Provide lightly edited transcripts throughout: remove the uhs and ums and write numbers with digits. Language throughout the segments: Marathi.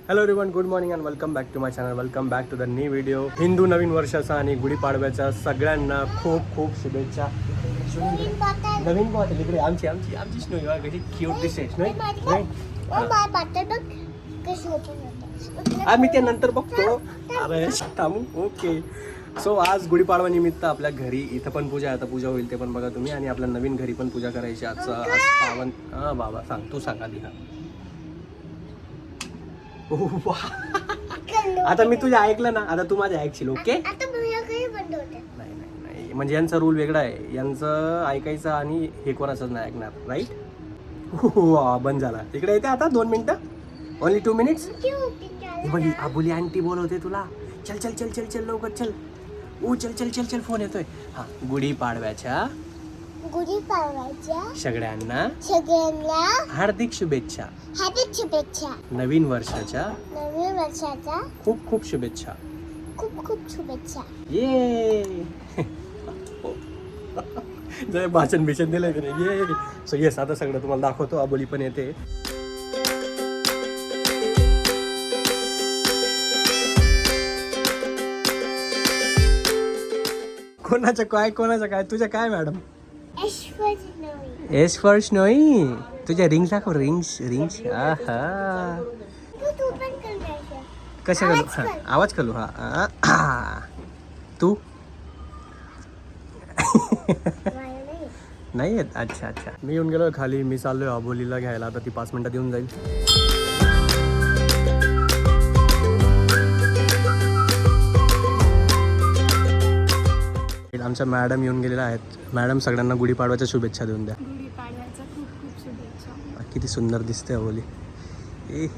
Hello everyone, good morning and welcome back to my channel. Welcome back to the new video. Hindu नवीन वर्षाचा आणि गुढीपाडव्याच्या सगळ्यांना खूप खूप शुभेच्छा. नवीन बात आहे तिकडे आमची आमची आमची स्नोई बघा कशी क्यूट दिसते. स्नोई आम्ही ते नंतर बघतो. अरे थांबू. ओके. सो आज गुढीपाडवा निमित्त आपल्या घरी इथं पण पूजा आहे. आता पूजा होईल ते पण बघा तुम्ही. आणि आपल्या नवीन घरी पण पूजा करायची. आज पावन. हां बाबा सांग, तू सांग आधी. आता मी तुझ्या ऐकलं ना, आता तू माझ्या ऐकशील. ओके. नाही नाही, म्हणजे यांचा रूल वेगळा आहे. यांचं ऐकायचं आणि हे कोणाचंच नाही ऐकणार. राईट. बंद झाला. इकडे येते आता 2 मिनिटं. Only 2 minutes. बघी आबुली आंटी बोलवते तुला. चल चल चल चल चल लवकर चल. चल चल चल चल फोन येतोय. हा, गुढीपाडव्याच्या सगळ्यांना हार्दिक शुभेच्छा. नवीन वर्षाच्या खूप खूप शुभेच्छा. ये जर भाषण दिलंय की नाही. ये सो येस, आता सगळं तुम्हाला दाखवतो. आबोली पण येते. कोणाचं काय तुझ्या काय मॅडम? S for snowy. तुझ्या रिंग्स दाखव. रिंग्स. आहा, कशा घालू? हा, आवाज घालू. हा तू नाही येत. अच्छा. मी येऊन गेलो खाली. मी चाललोय आबोलीला घ्यायला. आता ती 5 मिनिटात येऊन जाईल. आमच्या मॅडम येऊन गेलेल्या आहेत. मॅडम सगळ्यांना गुढीपाडव्याच्या शुभेच्छा देऊन द्या. गुढीपाडव्याच्या खूप शुभेच्छा. किती सुंदर दिसते आबोली.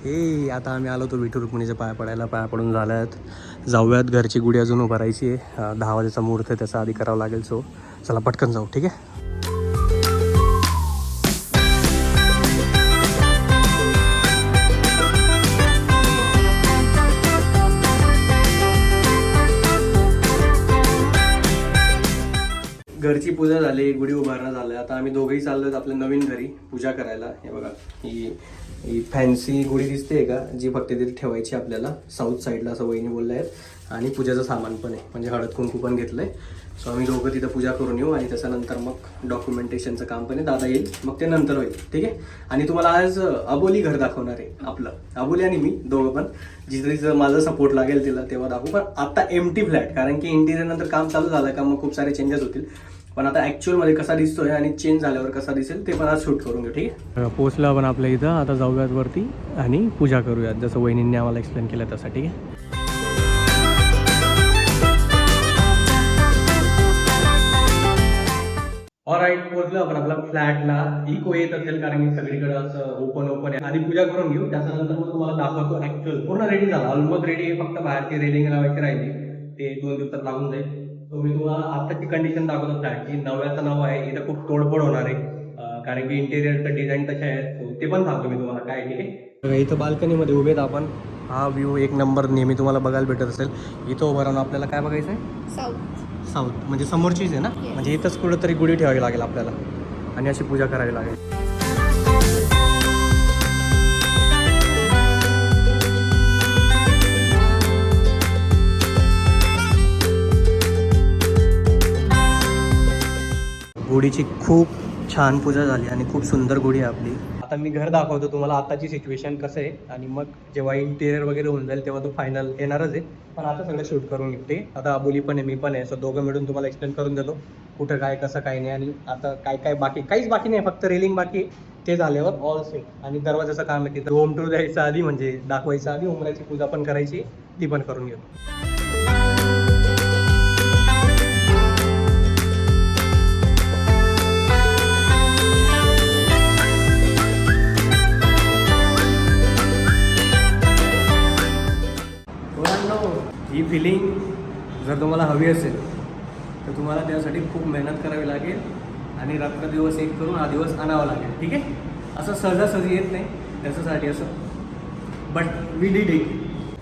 हे आता आम्ही आलो तो विठू रुक्मिणीच्या पाया पडून झाल्यात. जाऊयात. घरची गुढी अजून उभारायची आहे. 10 वाजेचा मुहूर्त आहे, त्याचा आधी करावं लागेल. सो चला पटकन जाऊ. ठीक आहे. घरची पूजा झाली, गुढी उभारणं झालं. आता आम्ही दोघंही चाललोय आपल्या नवीन घरी पूजा करायला. हे बघा, ही फॅन्सी गुढी दिसते का, जी फक्त तिथे ठेवायची आपल्याला साऊथ साईडला, असं वहिनी बोलल्या आहेत. आणि पूजाचं सामान पण आहे, म्हणजे हळद कुंकू पण घेतलंय. सो आम्ही दोघं तिथं पूजा करून येऊ. आणि त्याच्यानंतर मग डॉक्युमेंटेशनचं काम पण आहे. दादा येईल, मग ते नंतर होईल. ठीक आहे. आणि तुम्हाला आज अबोली घर दाखवणार आहे आपलं. अबोली आणि मी दोघं पण, जिथं माझा सपोर्ट लागेल तिला तेव्हा दाखवू. पण आता एम्प्टी फ्लॅट, कारण की इंटिरियर नंतर काम चालू झालं का मग खूप सारे चेंजेस होतील. पण आता ॲक्च्युअलमध्ये कसा दिसतोय आणि चेंज झाल्यावर कसा दिसेल ते पण आज शूट करून घेऊ. ठीक आहे. पोचलो आपण आपल्या इथं. आता जाऊयात वरती आणि पूजा करूयात, जसं वहिनींनी आम्हाला एक्सप्लेन केलं तसं. ठीक आहे. ऑलराईट, पोहोचलो आपण आपल्या फ्लॅटला. इको येत असेल कारण की सगळीकडे असं ओपन आहे. आधी पूजा करून घेऊ, त्याच्यानंतर मग तुम्हाला दाखवतो. ॲक्च्युअल पूर्ण रेडी झाला, ऑलमोस्ट रेडी आहे. फक्त बाहेरची रेलिंग लावायची राहिली, ते 2 दिवसात लागून जाईल. तो मी तुम्हाला आताची कंडिशन दाखवतो फ्लॅटची. नव्याचं नाव आहे. इथं खूप तोडफोड होणार आहे, कारण की इंटेरियरचं डिझाईन तसे आहेत. ते पण सांगतो मी तुम्हाला काय. ठीक आहे. इथं बाल्कनीमध्ये उभेत आपण. हा व्ह्यू एक नंबर नेहमी तुम्हाला बघायला भेटत असेल. इथं उभं राहून आपल्याला काय बघायचं आहे? साऊथ म्हणजे समोरचीच आहे ना. म्हणजे इथंच कुठंतरी गुढी ठेवावी लागेल आपल्याला आणि अशी पूजा करावी लागेल. गुढीची खूप छान पूजा झाली आणि खूप सुंदर गुढी आहे आपली. आता मी घर दाखवतो तुम्हाला, आताची सिच्युएशन कसं आहे. आणि मग जेव्हा इंटेरियर वगैरे होऊन जाईल तेव्हा तो फायनल येणारच आहे. पण आता सगळं शूट करून घेते. आता आबोली पण आहे, मी पण आहे. सो दोघं मिळून तुम्हाला एक्सप्लेन करून देतो कुठं काय कसं काय नाही. आणि आता काय बाकी काहीच बाकी नाही, फक्त रेलिंग बाकी. ते झाल्यावर ऑल सेट. आणि दरवाजाचं काम आहे. तिथं होम टूर द्यायचं आधी, म्हणजे दाखवायचं आधी. उमराची पूजा पण करायची, ती पण करून घेतो. ही फिलिंग जर तुम्हाला हवी असेल तर तुम्हाला त्यासाठी खूप मेहनत करावी लागेल आणि रात्रदिवस एक करून हा दिवस आणावा लागेल. ठीक आहे. असं सहजासहजी येत नाही, त्याच्यासाठी असं. But we did it.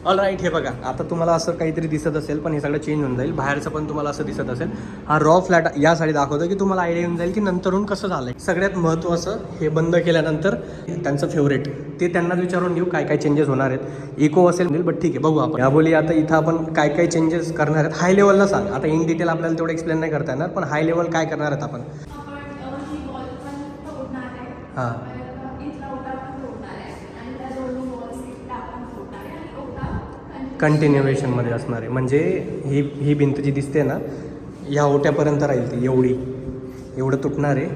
All right. हे बघा आता तुम्हाला असं काहीतरी दिसत असेल, पण हे सगळं चेंज होऊन जाईल. बाहेरचं पण तुम्हाला असं दिसत असेल. हा रॉ फ्लॅट यासाठी दाखवतो की तुम्हाला आयडिया येऊन जाईल की नंतरून कसं झालंय. सगळ्यात महत्त्वाचं हे बंद केल्यानंतर त्यांचं फेवरेट ते त्यांनाच विचारून घेऊ काय काय चेंजेस होणार आहेत. इको असेल बट ठीक आहे, बघू आपण. या बोली आता इथं आपण काय काय चेंजेस करणार आहेत हाय लेवलला सांग. आता इन डिटेल आपल्याला तेवढं एक्सप्लेन नाही करता येणार, पण हाय लेवल काय करणार आहेत आपण. ही वॉल पण तोडणार आहे. हां इथला ओटा पण तोडणार आहे आणि त्या दोन्ही वॉल्स त्या पण तोडणार आहे आणि ओटा कंटिन्युएशनमध्ये असणार आहे. म्हणजे ही भिंत जी दिसते ना ह्या ओट्यापर्यंत राहील ती एवढं तुटणार आहे.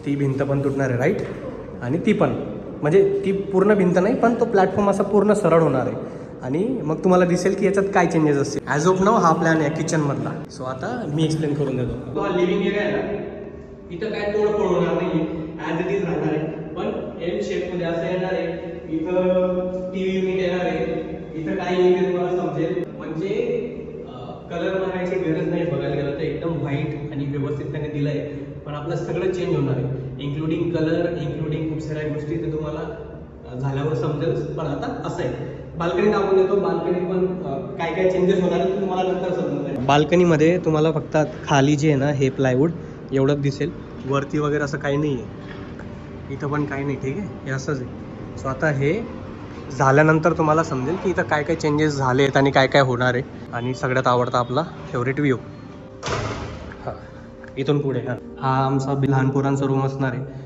ती भिंत पण तुटणार आहे राईट. आणि ती पण म्हणजे ती पूर्ण भिंत नाही, पण तो प्लॅटफॉर्म असा पूर्ण सरळ होणार आहे. आणि मग तुम्हाला दिसेल की याच्यात काय चेंजेस असतील. ॲज ऑफ नाव हा प्लॅन आहे किचनमधला. सो आता मी एक्सप्लेन करून देतो. हा लिव्हिंग एरिया आहे ना, इथं काय तोडफोड होणार नाही, ॲज इट इज राहणार आहे. पण एल शेपमध्ये असं येणार आहे. इथं टी व्ही युनिट येणार आहे. इथं काय येईल ते तुम्हाला समजेल. म्हणजे कलर मारायची गरज नाही. बघायला गेलं तर एकदम व्हाईट आणि व्यवस्थित त्याने दिलं आहे. पण आपलं सगळं चेंज होणार आहे, इन्क्लुडिंग कलर, इन्क्लुडिंग खूप साऱ्या गोष्टी ते तुम्हाला झाल्यावर समजेल. पण आता असं आहे. बाल्कनी दाखवून देतो. बाल्कनी पण काय काय चेंजेस होणार आहे तुम्हाला नंतर समजेल. बाल्कनीमध्ये तुम्हाला फक्त खाली जे आहे ना हे प्लायवूड एवढंच दिसेल. वरती वगैरे असं काही नाही आहे. इथं पण काही नाही. ठीक आहे, हे असंच आहे. सो आता हे झाल्यानंतर तुम्हाला समजेल की इथं काय काय चेंजेस झाले आहेत आणि काय काय होणार आहे. आणि सगळ्यात आवडता आपला फेवरेट व्ह्यू हां इथून पुढे. हा आमचा लहान पोरांचा रूम असणार आहे.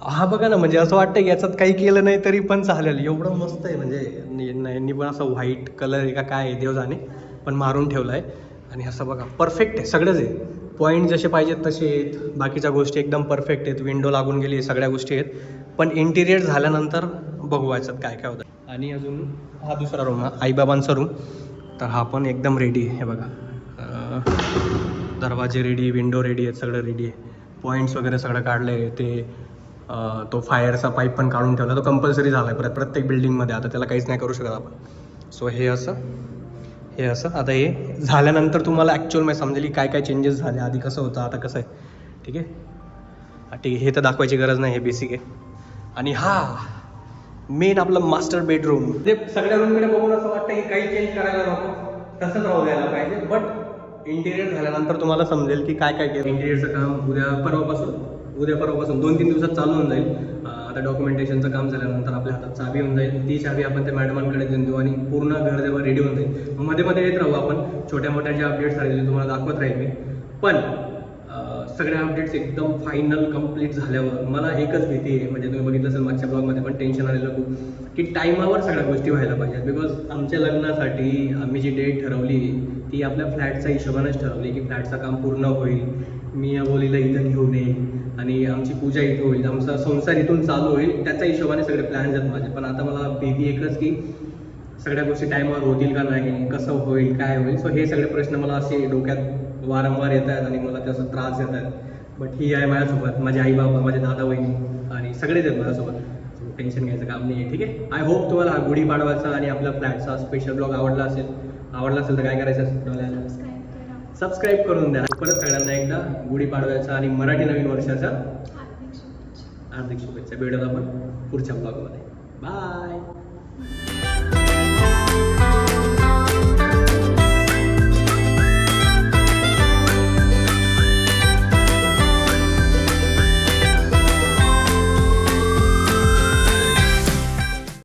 हा बघा ना, म्हणजे असं वाटतं की याच्यात काही केलं नाही तरी पण चालेल. एवढं मस्त आहे. म्हणजे यांनी पण असं व्हाईट कलर आहे का काय आहे देव जाणे, पण मारून ठेवला आहे. आणि असं बघा परफेक्ट आहे. सगळंच आहे. पॉईंट जसे पाहिजेत तसे आहेत. बाकीच्या गोष्टी एकदम परफेक्ट आहेत. विंडो लागून गेली, सगळ्या गोष्टी आहेत. पण इंटिरियर झाल्यानंतर बघू याच्यात काय काय होतं. आणि अजून हा दुसरा रूम, हा आईबाबांचा रूम. तर हा पण एकदम रेडी आहे. हे बघा दरवाजे रेडी, विंडो रेडी आहेत, सगळं रेडी आहे. पॉईंट्स वगैरे सगळं काढलं आहे. ते तो फायरचा पाईप पण काढून ठेवला. तो कंपल्सरी झाला आहे प्रत्येक बिल्डिंगमध्ये. आता त्याला काहीच नाही करू शकत आपण. सो हे असं आता हे झाल्यानंतर तुम्हाला ॲक्च्युअल समजेल की काय काय चेंजेस झाले. आधी कसं होतं आता कसं आहे. ठीक आहे, हे तर दाखवायची गरज नाही, हे बेसिक आहे. आणि हा मेन आपलं मास्टर बेडरूम. ते सगळ्या रूमकडे बघून असं वाटतं की काही चेंज करायला नको, तसंच राहू द्यायला पाहिजे. बट इंटिरियर झाल्यानंतर तुम्हाला समजेल की काय काय केलं. इंटिरियरचं काम उद्या परवापासून 2-3 दिवसात चालू होऊन जाईल. आता डॉक्युमेंटेशनचं काम झाल्यानंतर आपल्या हातात चाबी होऊन जाईल. ती चाबी आपण त्या मॅडमांकडे देऊन देऊ आणि पूर्ण घर जेव्हा रेडी होऊन जाईल. मध्ये मध्ये येत राहू आपण, छोट्या मोठ्या ज्या अपडेट्स राहिले तुम्हाला दाखवत राहील मी. पण सगळ्या अपडेट्स एकदम फायनल कंप्लीट झाल्यावर मला एकच भीती आहे, म्हणजे तुम्ही बघितलं असेल मागच्या ब्लॉगमध्ये पण टेन्शन आलेलं खूप, की टाईमावर सगळ्या गोष्टी व्हायला पाहिजेत. बिकॉज आमच्या लग्नासाठी आम्ही जी डेट ठरवली ती आपल्या फ्लॅटच्या हिशोबानेच ठरवली की फ्लॅटचं काम पूर्ण होईल, मी या बोलीला इथं घेऊन येईल आणि आमची पूजा इथं होईल, आमचा संसार इथून चालू होईल. त्याच्या हिशोबाने सगळे प्लॅन्स आहेत माझे. पण आता मला भीती एकच की सगळ्या गोष्टी टाईमावर होतील का नाही, कसं होईल, काय होईल. सो हे सगळे प्रश्न मला असे डोक्यात वारंवार येत आहेत आणि मला त्याचा त्रास देत आहेत. बट ही आहे माझ्यासोबत, माझे आई बाबा, माझे दादा वहिनी आणि सगळेच आहेत माझ्यासोबत. सो टेन्शन घ्यायचं काम नाही आहे. ठीक आहे, आय होप तुम्हाला हा गुढीपाडवाचा आणि आपल्या फ्लॅटचा स्पेशल ब्लॉग आवडला असेल तर काय करायचं, सबस्क्राईब करून द्या. परत सगळ्यांना एकदा गुढीपाडव्याचा आणि मराठी नवीन वर्षाचा हार्दिक शुभेच्छा. भेटूया आपण पुढच्या ब्लॉगमध्ये. बाय.